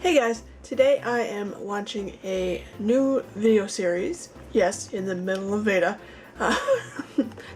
Hey guys, today I am launching a new video series. Yes, in the middle of VEDA.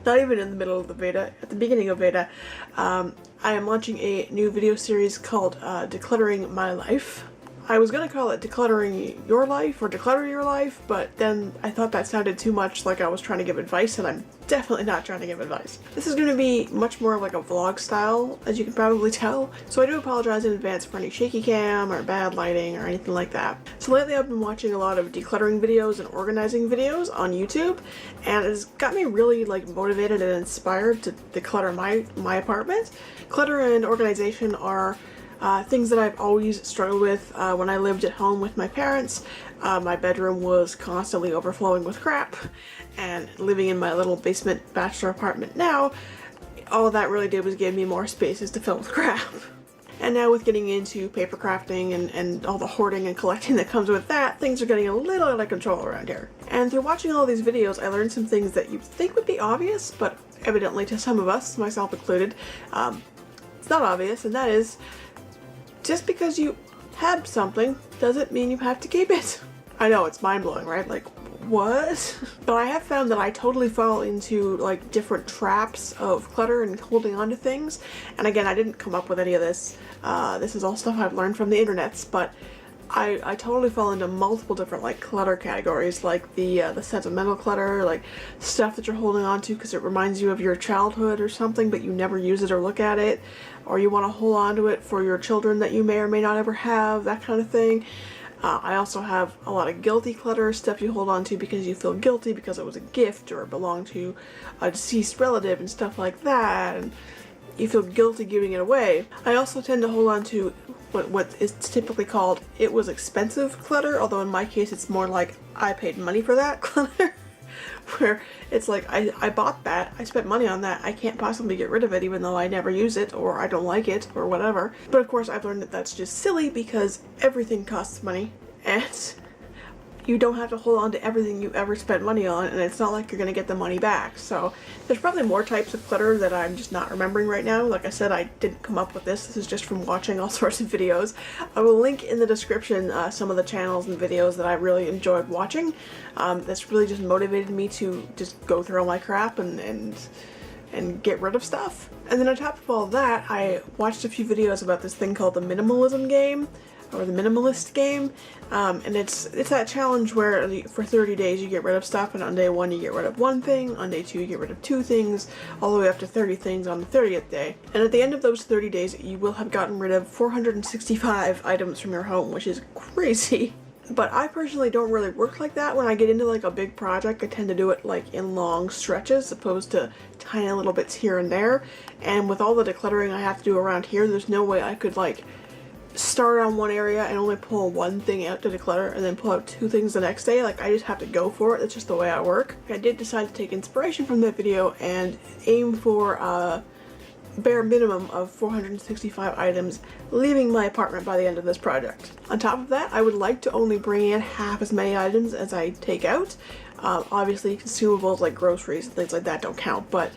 Not even in the middle of the VEDA, at the beginning of VEDA. I am launching a new video series called Decluttering My Life. I was gonna call it Decluttering Your Life or Declutter Your Life, but then I thought that sounded too much like I was trying to give advice, and I'm definitely not trying to give advice. This is gonna be much more like a vlog style, as you can probably tell, so I do apologize in advance for any shaky cam or bad lighting or anything like that. So lately I've been watching a lot of decluttering videos and organizing videos on YouTube, and it's got me really motivated and inspired to declutter my apartment. Clutter and organization are things that I've always struggled with when I lived at home with my parents. My bedroom was constantly overflowing with crap, and living in my little basement bachelor apartment now, all that really did was give me more spaces to fill with crap. And now with getting into paper crafting and all the hoarding and collecting that comes with that, things are getting a little out of control around here. And through watching all these videos, I learned some things that you'd think would be obvious, but evidently to some of us, myself included, it's not obvious, and that is, just because you have something doesn't mean you have to keep it. I know, it's mind-blowing, right? Like, what? But I have found that I totally fall into different traps of clutter and holding on to things. And again, I didn't come up with any of this. This is all stuff I've learned from the internets, but I totally fall into multiple different clutter categories, like the sentimental clutter, like stuff that you're holding on to because it reminds you of your childhood or something, but you never use it or look at it, or you want to hold on to it for your children that you may or may not ever have, that kind of thing. I also have a lot of guilty clutter, stuff you hold on to because you feel guilty because it was a gift or it belonged to a deceased relative and stuff like that, and you feel guilty giving it away. I also tend to hold on to what is typically called "it was expensive" clutter, although in my case it's more like I paid money for that clutter, where it's like I bought that, I spent money on that, I can't possibly get rid of it even though I never use it or I don't like it or whatever. But of course I've learned that that's just silly because everything costs money, and you don't have to hold on to everything you ever spent money on, and it's not like you're gonna get the money back. So there's probably more types of clutter that I'm just not remembering right now. Like I said, I didn't come up with this. This is just from watching all sorts of videos. I will link in the description some of the channels and videos that I really enjoyed watching. That's really just motivated me to just go through all my crap and get rid of stuff. And then on top of all that, I watched a few videos about this thing called the minimalism game, or the minimalist game, and it's that challenge where for 30 days you get rid of stuff, and on day 1 you get rid of 1 thing, on day 2 you get rid of 2 things, all the way up to 30 things on the 30th day. And at the end of those 30 days you will have gotten rid of 465 items from your home, which is crazy. But I personally don't really work like that. When I get into a big project, I tend to do it in long stretches opposed to tiny little bits here and there. And with all the decluttering I have to do around here, there's no way I could start on one area and only pull 1 thing out to declutter and then pull out 2 things the next day. I just have to go for it. That's just the way I work. I did decide to take inspiration from that video and aim for a bare minimum of 465 items leaving my apartment by the end of this project. On top of that, I would like to only bring in half as many items as I take out. Obviously consumables like groceries and things like that don't count, but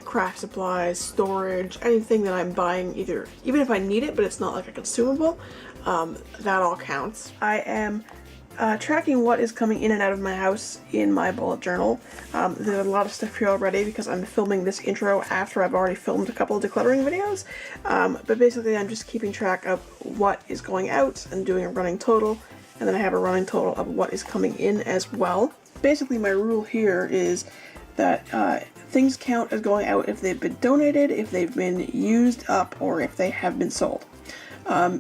craft supplies, storage, anything that I'm buying, even if I need it but it's not a consumable, that all counts. I am tracking what is coming in and out of my house in my bullet journal. There's a lot of stuff here already because I'm filming this intro after I've already filmed a couple of decluttering videos, but basically I'm just keeping track of what is going out and doing a running total, and then I have a running total of what is coming in as well. Basically my rule here is that things count as going out if they've been donated, if they've been used up, or if they have been sold.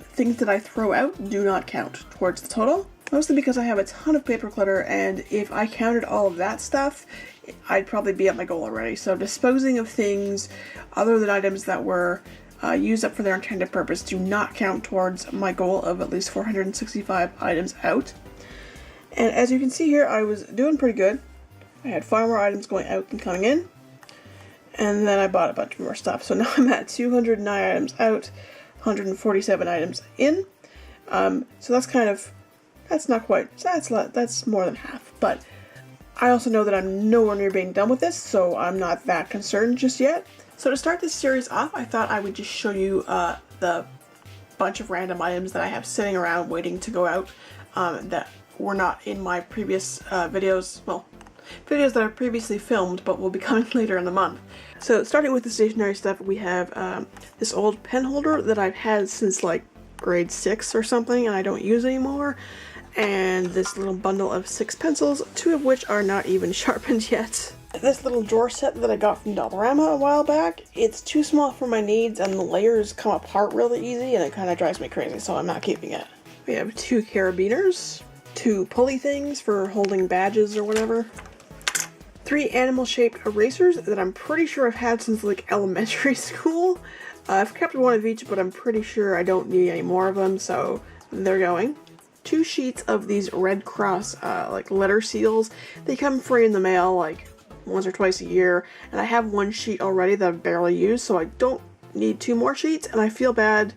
Things that I throw out do not count towards the total, mostly because I have a ton of paper clutter, and if I counted all of that stuff, I'd probably be at my goal already. So disposing of things other than items that were used up for their intended purpose do not count towards my goal of at least 465 items out. And as you can see here, I was doing pretty good. I had far more items going out than coming in, and then I bought a bunch more stuff. So now I'm at 209 items out, 147 items in. So that's not quite, that's more than half, but I also know that I'm nowhere near being done with this, so I'm not that concerned just yet. So to start this series off, I thought I would just show you the bunch of random items that I have sitting around waiting to go out that were not in my previous videos, well, videos that I've previously filmed but will be coming later in the month. So starting with the stationery stuff, we have this old pen holder that I've had since like grade 6 or something and I don't use anymore, and this little bundle of 6 pencils, 2 of which are not even sharpened yet. This little drawer set that I got from Dollarama a while back, it's too small for my needs and the layers come apart really easy and it kind of drives me crazy, so I'm not keeping it. We have 2 carabiners, 2 pulley things for holding badges or whatever, 3 animal-shaped erasers that I'm pretty sure I've had since like elementary school. I've kept one of each, but I'm pretty sure I don't need any more of them, so they're going. 2 sheets of these Red Cross like letter seals. They come free in the mail like once or twice a year, and I have 1 sheet already that I've barely used, so I don't need 2 more sheets, and I feel bad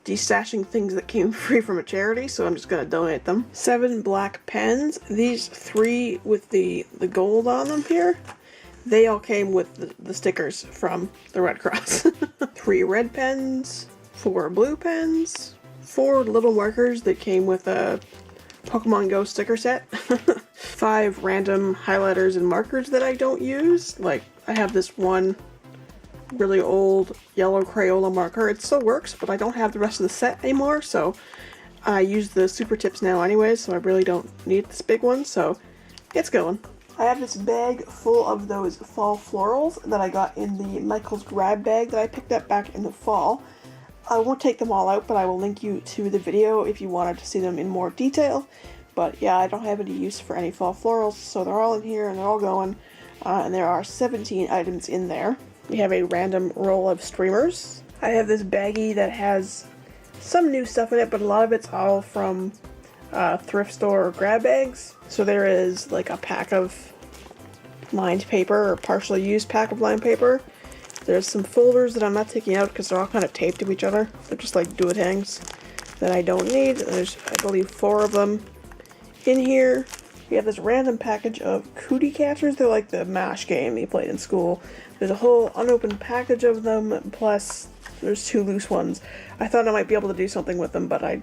destashing things that came free from a charity, so I'm just gonna donate them. 7 black pens. These 3 with the gold on them here, they all came with the stickers from the Red Cross. 3 red pens, 4 blue pens, 4 little markers that came with a Pokemon Go sticker set. 5 random highlighters and markers that I don't use. Like, I have this one really old yellow Crayola marker. It still works, but I don't have the rest of the set anymore, so I use the super tips now anyway, so I really don't need this big one, so it's going. I have this bag full of those fall florals that I got in the Michael's grab bag that I picked up back in the fall. I won't take them all out, but I will link you to the video if you wanted to see them in more detail. But yeah, I don't have any use for any fall florals, so they're all in here and they're all going. And there are 17 items in there. We have a random roll of streamers. I have this baggie that has some new stuff in it, but a lot of it's all from thrift store grab bags. So there is like a pack of lined paper, or partially used pack of lined paper. There's some folders that I'm not taking out because they're all kind of taped to each other. They're just like do-it-hangs that I don't need. There's, I believe, 4 of them in here. We have this random package of cootie catchers. They're like the MASH game you played in school. There's a whole unopened package of them, plus there's 2 loose ones. I thought I might be able to do something with them, but I'm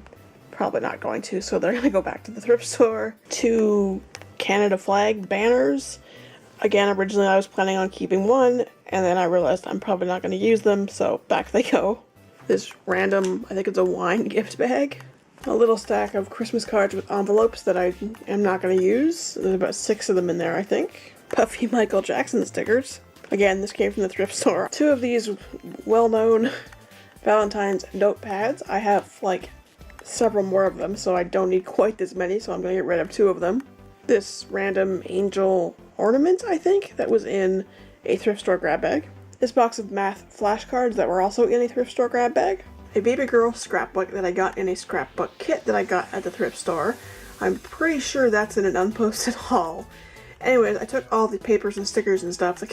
probably not going to, so they're going to go back to the thrift store. 2 Canada flag banners. Again, originally I was planning on keeping 1, and then I realized I'm probably not going to use them, so back they go. This random, I think it's a wine gift bag. A little stack of Christmas cards with envelopes that I am not going to use. There's about 6 of them in there, I think. Puffy Michael Jackson stickers. Again, this came from the thrift store. 2 of these well-known Valentine's notepads. I have like several more of them, so I don't need quite this many, so I'm going to get rid of 2 of them. This random angel ornament, I think, that was in a thrift store grab bag. This box of math flashcards that were also in a thrift store grab bag. A baby girl scrapbook that I got in a scrapbook kit that I got at the thrift store. I'm pretty sure that's in an unposted haul. Anyways, I took all the papers and stickers and stuff that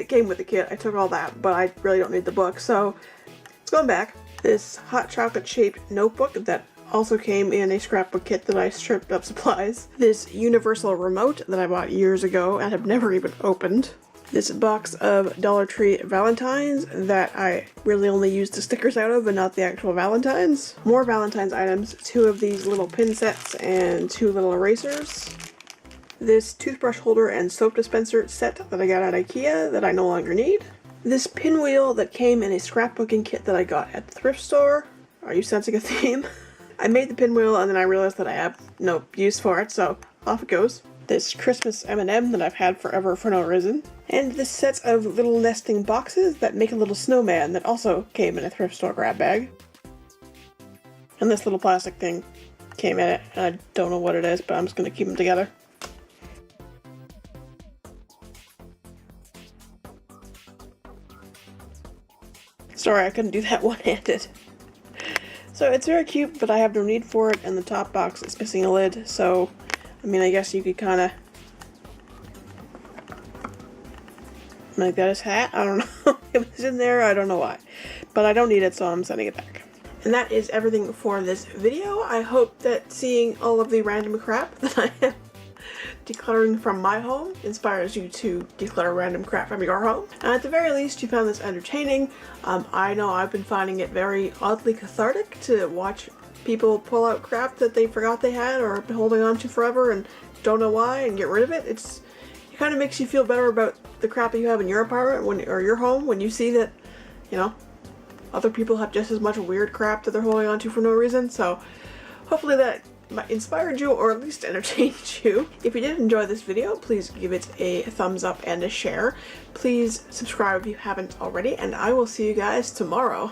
came with the kit. I took all that, but I really don't need the book, so it's going back. This hot chocolate shaped notebook that also came in a scrapbook kit that I stripped up supplies. This universal remote that I bought years ago and have never even opened. This box of Dollar Tree Valentines that I really only used the stickers out of and not the actual Valentines. More Valentine's items, 2 of these little pin sets and 2 little erasers. This toothbrush holder and soap dispenser set that I got at IKEA that I no longer need. This pinwheel that came in a scrapbooking kit that I got at the thrift store. Are you sensing a theme? I made the pinwheel and then I realized that I have no use for it, so off it goes. This Christmas M&M that I've had forever for no reason. And this set of little nesting boxes that make a little snowman that also came in a thrift store grab bag. And this little plastic thing came in it, and I don't know what it is, but I'm just going to keep them together. Sorry, I couldn't do that one-handed. So it's very cute, but I have no need for it, and the top box is missing a lid, so I mean, I guess you could kind of make that his hat. I don't know. It was in there. I don't know why. But I don't need it, so I'm sending it back. And that is everything for this video. I hope that seeing all of the random crap that I have decluttering from my home inspires you to declutter random crap from your home. And at the very least, you found this entertaining. I know I've been finding it very oddly cathartic to watch people pull out crap that they forgot they had or have been holding on to forever and don't know why and get rid of it. It kind of makes you feel better about the crap that you have in your apartment or your home when you see that, you know, other people have just as much weird crap that they're holding on to for no reason. So hopefully that inspired you or at least entertained you. If you did enjoy this video, please give it a thumbs up and a share. Please subscribe if you haven't already, and I will see you guys tomorrow.